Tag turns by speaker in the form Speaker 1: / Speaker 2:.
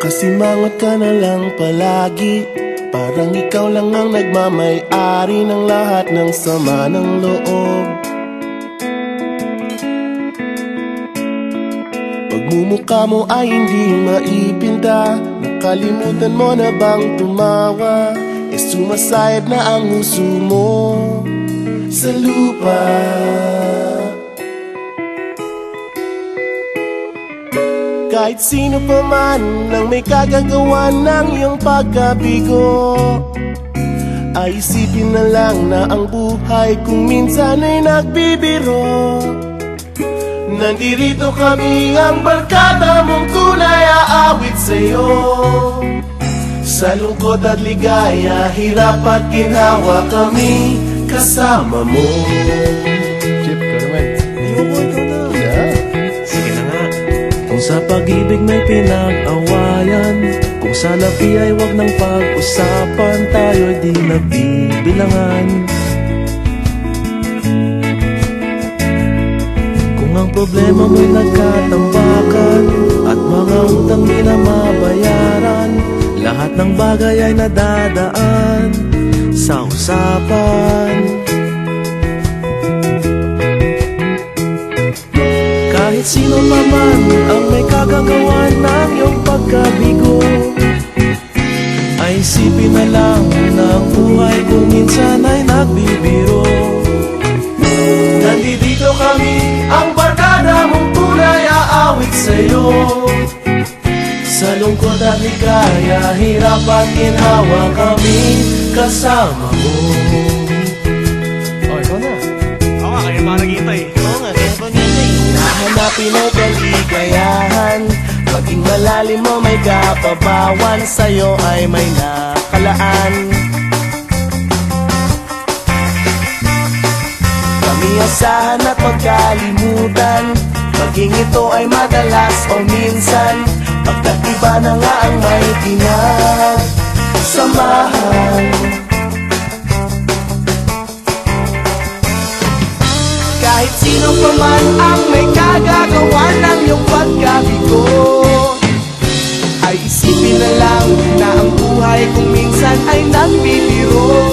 Speaker 1: Kasimangot ka na lang palagi, parang ikaw lang ang nagmamay-ari ng lahat ng sama ng loob. Pagmumukha mo ay hindi maipinta, nakalimutan mo na bang tumawa? E sumasayad na ang huso mo sa lupa. Kahit sino pa man ang may kagagawa ng iyong pagkabigo, ay isipin na lang na ang buhay kung minsan ay nagbibiro. Nandirito kami, ang barkada mong tunay aawit sa'yo. Sa lungkot at ligaya, hirap at ginhawa, kami kasama mo.
Speaker 2: Chip, ka naman.
Speaker 1: Ayoko, ikaw na. Yeah.
Speaker 2: Sige na nga.
Speaker 3: Kung sa pag-ibig may pinag-awayan, kung sa labi ay wag nang pag-usapan, tayo'y di nagbibilangan. Kung ang problema mo'y nagkatambakan at mga utang di na mabayaran, lahat ng bagay ay nadadaan sa usapan. Kahit sino naman ang may kagagawa ng iyong pagkabigo, ay isipin na lang na ang buhay kung minsan ay nagbibiro.
Speaker 1: Nandito kami, ang barkada mong tunay aawit sa'yo. Sa lungkot at ligaya, hirap at ginhawa, kami kasama mo.
Speaker 2: Oh, ikaw na. Oo nga, kaya pa nag-iintay.
Speaker 1: Oo nga, kaya pa nito nahanapin ay kaligayahan, maging malalim mo may kapabawan, sa'yo ay may nakalaan. Kami asahan at magkalimutan, maging ito ay madalas o minsan, pagkat iba na nga ang may pinagsamahan. Kahit sino pa man ang may kagagawa ng iyong pagkabigo, ay isipin na lang na ang buhay kung minsan ay nagbibiro.